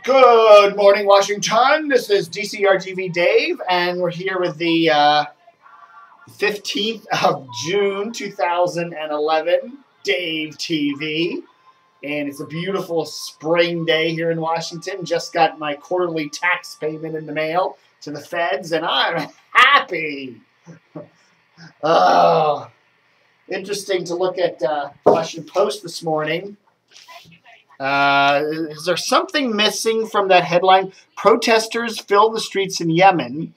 Good morning, Washington. This is DCRTV Dave, and we're here with the 15th of June, 2011, Dave TV. And it's a beautiful spring day here in Washington. Just got my quarterly tax payment in the mail to the feds, and I'm happy. Oh, interesting to look at Washington Post this morning. Is there something missing from that headline? Protesters fill the streets in Yemen.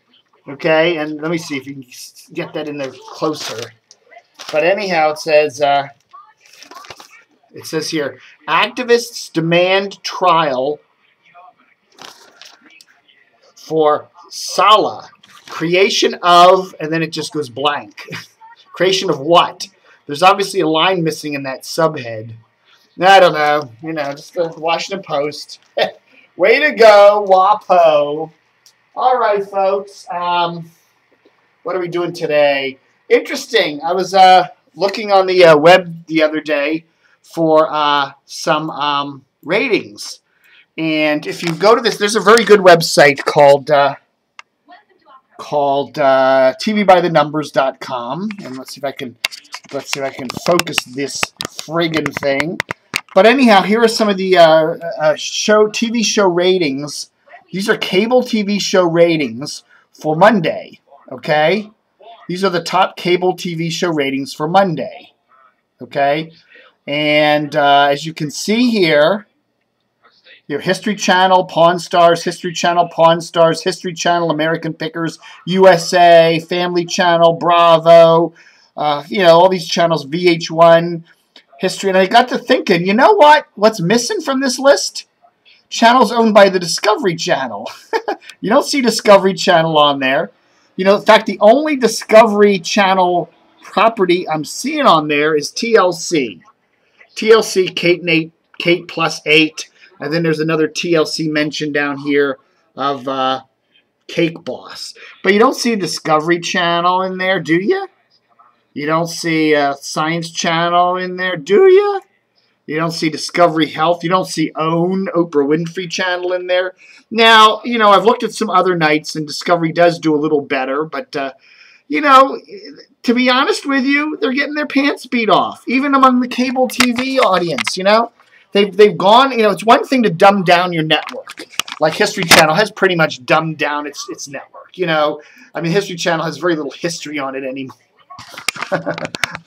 Okay, and let me see if you can get that in there closer. But anyhow, it says here, activists demand trial for Salah. Creation of, and then it just goes blank. Creation of what? There's obviously a line missing in that subhead. I don't know. You know, just the Washington Post. Way to go, WAPO. All right, folks. What are we doing today? Interesting. I was looking on the web the other day for some ratings. And if you go to this, there's a very good website called tvbythenumbers.com. And let's see if I can focus this friggin' thing. But anyhow, here are some of the TV show ratings. These are cable TV show ratings for Monday, okay? These are the top cable TV show ratings for Monday, okay? And as you can see here, your History Channel, Pawn Stars, History Channel, Pawn Stars, History Channel, American Pickers, USA, Family Channel, Bravo, all these channels, VH1, History. And I got to thinking, you know what? What's missing from this list? Channels owned by the Discovery Channel. You don't see Discovery Channel on there. You know, in fact, the only Discovery Channel property I'm seeing on there is TLC. TLC, Kate plus 8. And then there's another TLC mentioned down here of Cake Boss. But you don't see Discovery Channel in there, do you? You don't see Science Channel in there, do you? You don't see Discovery Health. You don't see OWN, Oprah Winfrey Channel in there. Now, I've looked at some other nights, and Discovery does do a little better. But, to be honest with you, they're getting their pants beat off, even among the cable TV audience, They've gone, it's one thing to dumb down your network. Like History Channel has pretty much dumbed down its network, History Channel has very little history on it anymore.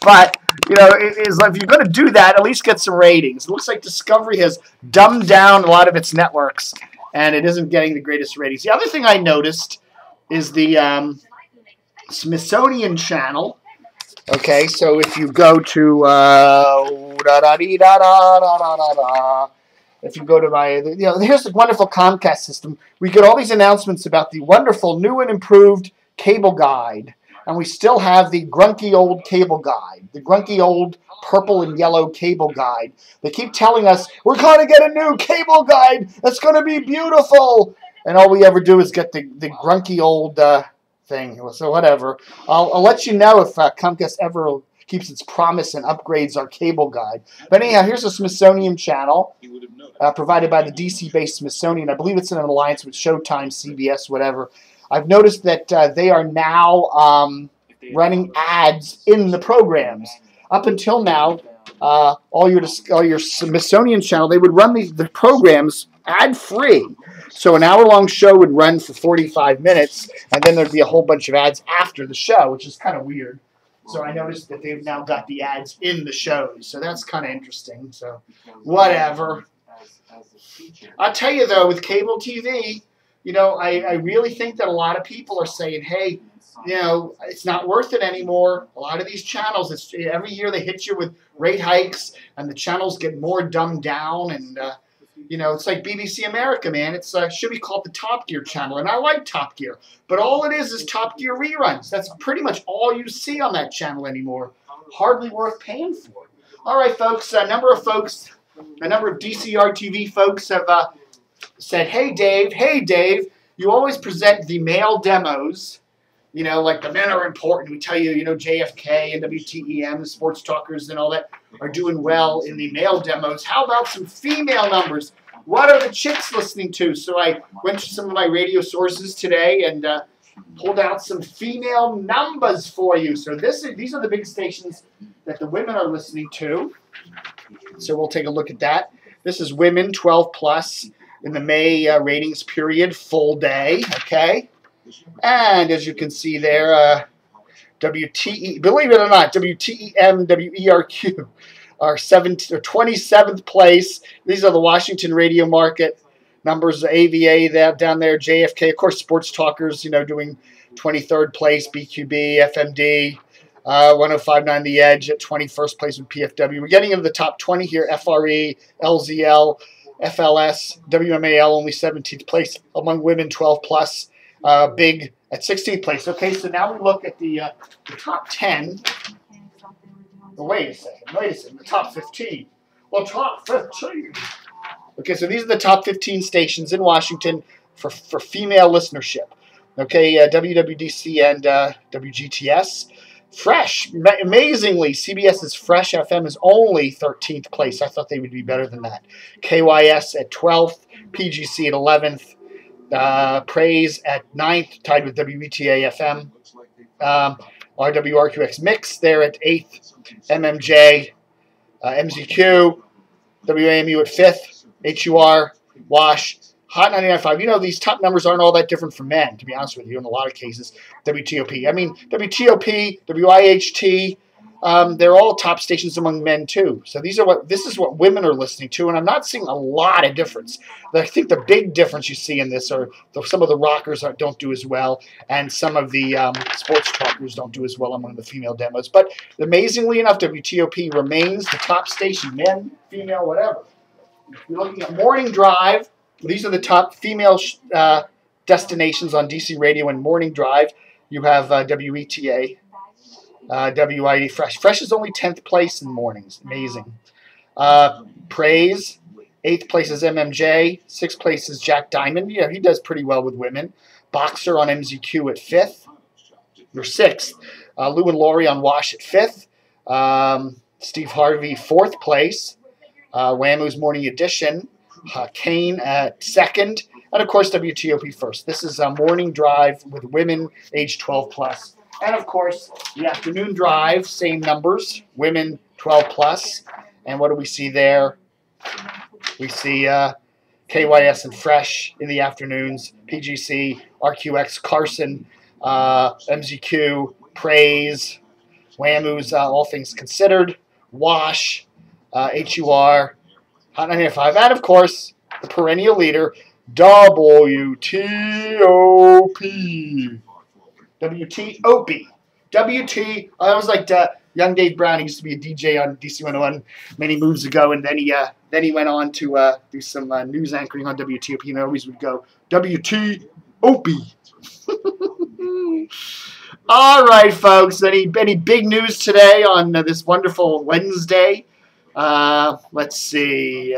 But, if you're going to do that, at least get some ratings. It looks like Discovery has dumbed down a lot of its networks, and it isn't getting the greatest ratings. The other thing I noticed is the Smithsonian Channel. Okay, so if you go to if you go to my, here's the wonderful Comcast system. We get all these announcements about the wonderful new and improved cable guide. And we still have the grunky old cable guide, the grunky old purple and yellow cable guide. They keep telling us, we're going to get a new cable guide that's going to be beautiful. And all we ever do is get the grunky old thing. So whatever. I'll let you know if Comcast ever keeps its promise and upgrades our cable guide. But anyhow, here's a Smithsonian Channel provided by the DC-based Smithsonian. I believe it's in an alliance with Showtime, CBS, whatever. I've noticed that they are now running ads in the programs. Up until now, all your Smithsonian Channel, they would run the programs ad-free. So an hour-long show would run for 45 minutes, and then there'd be a whole bunch of ads after the show, which is kind of weird. So I noticed that they've now got the ads in the shows. So that's kind of interesting. So whatever. I'll tell you, though, with cable TV, I really think that a lot of people are saying, hey, it's not worth it anymore. A lot of these channels, every year they hit you with rate hikes, and the channels get more dumbed down. And, it's like BBC America, man. It should be called the Top Gear channel, and I like Top Gear. But all it is Top Gear reruns. That's pretty much all you see on that channel anymore. Hardly worth paying for. All right, folks, a number of DCR TV folks have said, hey, Dave, you always present the male demos, like the men are important. We tell you, JFK and WTEM, the sports talkers and all that are doing well in the male demos. How about some female numbers? what are the chicks listening to? So I went to some of my radio sources today and pulled out some female numbers for you. So these are the big stations that the women are listening to. So we'll take a look at that. This is women 12 plus in the May ratings period, full day. Okay, and as you can see there, WTE, believe it or not, WTEM, WERQ are 27th place. These are the Washington radio market numbers, AVA that down there, JFK, of course, Sports Talkers, doing 23rd place, BQB, FMD, 105.9 The Edge at 21st place with PFW. We're getting into the top 20 here, FRE, LZL, FLS, WMAL only 17th place among women 12 plus, big at 16th place. Okay, so now we look at the top 10. Oh, wait a second, the top 15. Well, top 15. Okay, so these are the top 15 stations in Washington for female listenership. Okay, WWDC and WGTS. Fresh, amazingly, CBS's Fresh FM is only 13th place. I thought they would be better than that. KYS at 12th, PGC at 11th, Praise at 9th, tied with WETA FM. RWRQX Mix, they're at 8th. MMJ, MZQ, WAMU at 5th. HUR, Wash, Hot 99.5. These top numbers aren't all that different for men, to be honest with you, in a lot of cases. WTOP. I mean, WTOP, WIHT, they're all top stations among men, too. So this is what women are listening to, and I'm not seeing a lot of difference. I think the big difference you see in this are some of the rockers don't do as well, and some of the sports talkers don't do as well among the female demos. But amazingly enough, WTOP remains the top station, men, female, whatever. You're looking at Morning Drive. These are the top female destinations on DC Radio and Morning Drive. You have WETA, WID Fresh. Fresh is only 10th place in mornings. Amazing. Praise, 8th place is MMJ. 6th place is Jack Diamond. Yeah, he does pretty well with women. Boxer on MZQ at 5th. Or 6th. Lou and Laurie on Wash at 5th. Steve Harvey, 4th place. Whamoo's Morning Edition. Kane at 2nd, and of course WTOP first. This is a Morning Drive with women age 12 plus, and of course the Afternoon Drive, same numbers, women 12 plus. And what do we see there? We see KYS and Fresh in the afternoons, PGC, RQX, Carson, MZQ, Praise, Whamoo's All Things Considered, Wash, HUR, Hot 95, and of course, the perennial leader, WTOP. WTOP. I was like young Dave Brown. He used to be a DJ on DC 101 many moons ago, and then he went on to do some news anchoring on WTOP, and always would go, WTOP. All right, folks. Any big news today on this wonderful Wednesday? Let's see.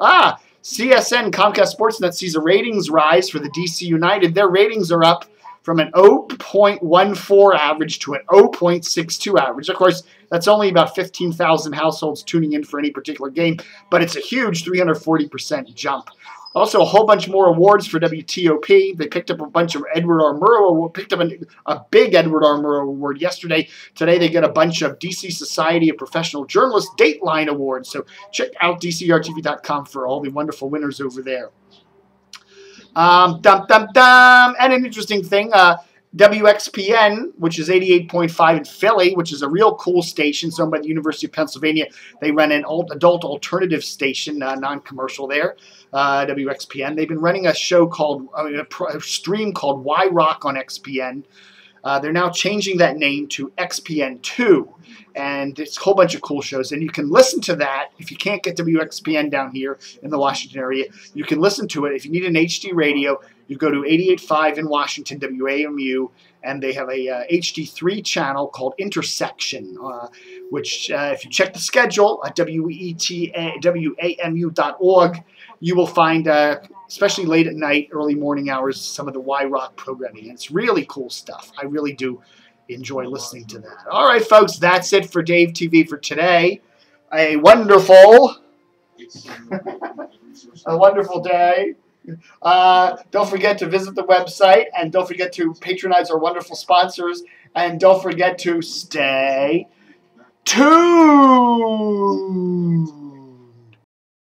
CSN, Comcast Sportsnet, sees a ratings rise for the DC United. Their ratings are up from an 0.14 average to an 0.62 average. Of course, that's only about 15,000 households tuning in for any particular game, but it's a huge 340% jump. Also, a whole bunch more awards for WTOP. They picked up a bunch of Edward R. Murrow Award, picked up a big Edward R. Murrow Award yesterday. Today, they get a bunch of DC Society of Professional Journalists Dateline Awards. So check out DCRTV.com for all the wonderful winners over there. And an interesting thing, WXPN, which is 88.5 in Philly, which is a real cool station, owned by the University of Pennsylvania. They run an adult alternative station, non-commercial there, WXPN. They've been running a show called, a stream called Why Rock on XPN. They're now changing that name to XPN2, and it's a whole bunch of cool shows. And you can listen to that if you can't get WXPN down here in the Washington area. You can listen to it. If you need an HD radio, you go to 88.5 in Washington, WAMU, and they have a HD3 channel called Intersection, which if you check the schedule at WAMU.org, you will find, especially late at night, early morning hours, some of the Y Rock programming. And it's really cool stuff. I really do enjoy listening to that. All right, folks, that's it for Dave TV for today. A wonderful A wonderful day. Don't forget to visit the website, and don't forget to patronize our wonderful sponsors, and don't forget to stay tuned.